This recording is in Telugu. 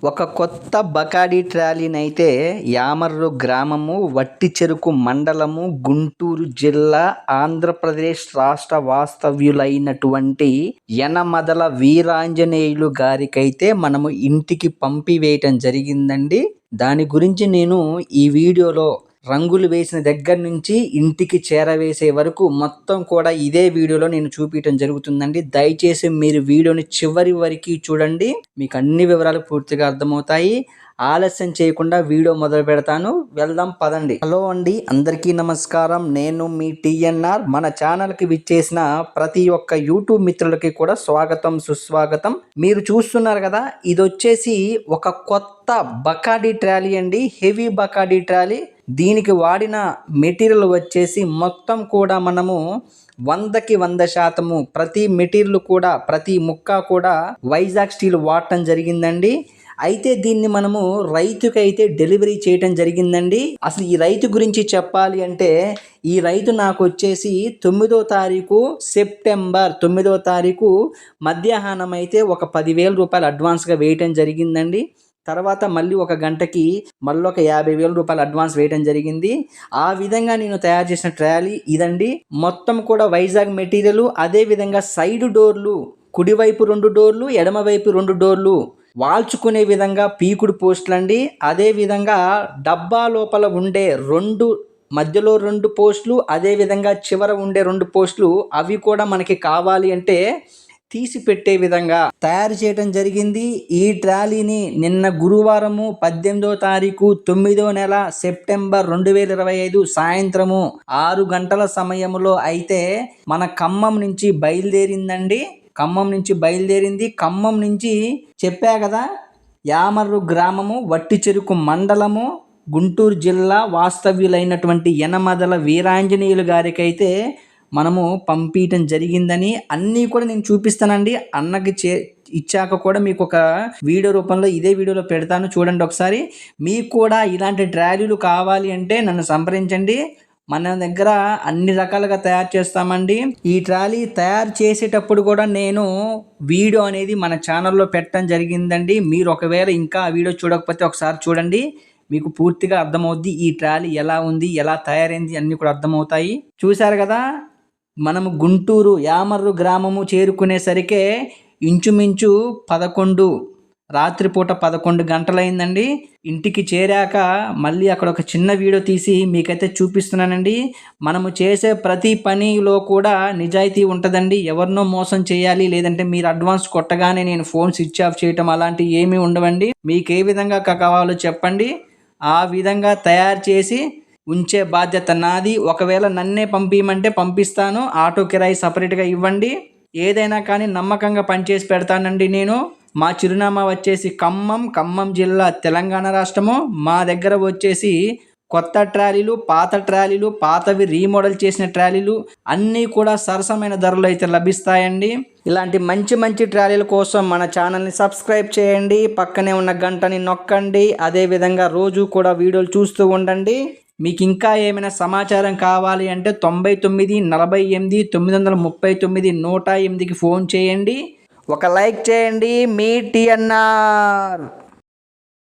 ఒక కొత్త బకాడీ ట్రాలీనైతే యామర్రు గ్రామము, వట్టిచెరుకు మండలము, గుంటూరు జిల్లా, ఆంధ్రప్రదేశ్ రాష్ట్ర వాస్తవ్యులైనటువంటి యనమదల వీరాంజనేయులు గారికైతే మనము ఇంటికి పంపివేయటం జరిగిందండి. దాని గురించి నేను ఈ వీడియోలో రంగులు వేసిన దగ్గర నుంచి ఇంటికి చేరవేసే వరకు మొత్తం కూడా ఇదే వీడియోలో నేను చూపించడం జరుగుతుందండి. దయచేసి మీరు వీడియోని చివరి వరకు చూడండి, మీకు అన్ని వివరాలు పూర్తిగా అర్థమవుతాయి. ఆలస్యం చేయకుండా వీడియో మొదలు పెడతాను, వెళ్దాం పదండి. హలో అండి, అందరికీ నమస్కారం. నేను మీ టిఎన్ఆర్. మన ఛానల్కి విచ్చేసిన ప్రతి ఒక్క యూట్యూబ్ మిత్రులకి కూడా స్వాగతం, సుస్వాగతం. మీరు చూస్తున్నారు కదా, ఇది వచ్చేసి ఒక కొత్త బకాడీ ట్రాలీ అండి, హెవీ బకాడీ ట్రాలీ. దీనికి వాడిన మెటీరియల్ వచ్చేసి మొత్తం కూడా మనము 100కి 100% ప్రతి మెటీరియల్ కూడా, ప్రతి ముక్క కూడా వైజాగ్ స్టీల్ వాడటం జరిగిందండి. అయితే దీన్ని మనము రైతుకైతే డెలివరీ చేయటం జరిగిందండి. అసలు ఈ రైతు గురించి చెప్పాలి అంటే, ఈ రైతు నాకు వచ్చేసి 9వ తారీఖు సెప్టెంబర్ 9వ తారీఖు మధ్యాహ్నం అయితే ఒక 10,000 రూపాయలు అడ్వాన్స్గా వేయటం జరిగిందండి. తర్వాత మళ్ళీ ఒక గంటకి మళ్ళీ ఒక 50,000 రూపాయలు అడ్వాన్స్ వేయడం జరిగింది. ఆ విధంగా నేను తయారు చేసిన ట్రాలీ ఇదండి. మొత్తం కూడా వైజాగ్ మెటీరియల్. అదేవిధంగా సైడ్ డోర్లు, కుడివైపు 2 డోర్లు, ఎడమవైపు 2 డోర్లు వాల్చుకునే విధంగా పీకుడు పోస్టులు అండి. అదేవిధంగా డబ్బా లోపల ఉండే మధ్యలో 2 పోస్టులు, అదేవిధంగా చివర ఉండే 2 పోస్టులు, అవి కూడా మనకి కావాలి అంటే తీసి పెట్టే విధంగా తయారు చేయడం జరిగింది. ఈ ట్రాలీని నిన్న గురువారము 18వ తారీఖు 9వ నెల సెప్టెంబర్ 2025 సాయంత్రము 6 గంటల సమయంలో అయితే మన ఖమ్మం నుంచి బయలుదేరిందండి. ఖమ్మం నుంచి చెప్పా కదా, యామర్రు గ్రామము, వట్టిచెరుకు మండలము, గుంటూరు జిల్లా వాస్తవ్యులైనటువంటి యనమదల వీరాంజనేయులు గారికైతే మనము పంపించడం జరిగిందని అన్నీ కూడా నేను చూపిస్తానండి. అన్నకి ఇచ్చాక కూడా మీకు ఒక వీడియో రూపంలో ఇదే వీడియోలో పెడతాను, చూడండి ఒకసారి. మీకు కూడా ఇలాంటి ట్రాలీలు కావాలి అంటే నన్ను సంప్రదించండి. మన దగ్గర అన్ని రకాలుగా తయారు చేస్తామండి. ఈ ట్రాలీ తయారు చేసేటప్పుడు కూడా నేను వీడియో అనేది మన ఛానల్లో పెట్టడం జరిగిందండి. మీరు ఒకవేళ ఇంకా ఆ వీడియో చూడకపోతే ఒకసారి చూడండి, మీకు పూర్తిగా అర్థమవుద్ది. ఈ ట్రాలీ ఎలా ఉంది, ఎలా తయారైంది అన్నీ కూడా అర్థమవుతాయి. చూశారు కదా, మనము గుంటూరు యామర్రు గ్రామము చేరుకునేసరికే ఇంచుమించు రాత్రిపూట 11 గంటలైందండి. ఇంటికి చేరాక మళ్ళీ అక్కడ ఒక చిన్న వీడియో తీసి మీకైతే చూపిస్తున్నానండి. మనము చేసే ప్రతి పనిలో కూడా నిజాయితీ ఉంటుందండి. ఎవరినో మోసం చేయాలి, లేదంటే మీరు అడ్వాన్స్ కొట్టగానే నేను ఫోన్ స్విచ్ ఆఫ్ చేయటం అలాంటివి ఏమీ ఉండవండి. మీకు ఏ విధంగా కావాలో చెప్పండి, ఆ విధంగా తయారు చేసి ఉంచే బాధ్యత నాది. ఒకవేళ నన్నే పంపించమంటే పంపిస్తాను, ఆటో కిరాయి సపరేట్గా ఇవ్వండి. ఏదైనా కానీ నమ్మకంగా పనిచేసి పెడతానండి నేను. మా చిరునామా వచ్చేసి ఖమ్మం జిల్లా, తెలంగాణ రాష్ట్రము. మా దగ్గర వచ్చేసి కొత్త ట్రాలీలు, పాత ట్రాలీలు, పాతవి రీమోడల్ చేసిన ట్రాలీలు అన్నీ కూడా సరసమైన ధరలు అయితే లభిస్తాయండి. ఇలాంటి మంచి ట్రాలీల కోసం మన ఛానల్ని సబ్స్క్రైబ్ చేయండి, పక్కనే ఉన్న గంటని నొక్కండి. అదేవిధంగా రోజు కూడా వీడియోలు చూస్తూ ఉండండి. మీకు ఇంకా ఏమైనా సమాచారం కావాలి అంటే 99 48 939 108కి ఫోన్ చేయండి. ఒక లైక్ చేయండి. మీ టిఎన్ఆర్.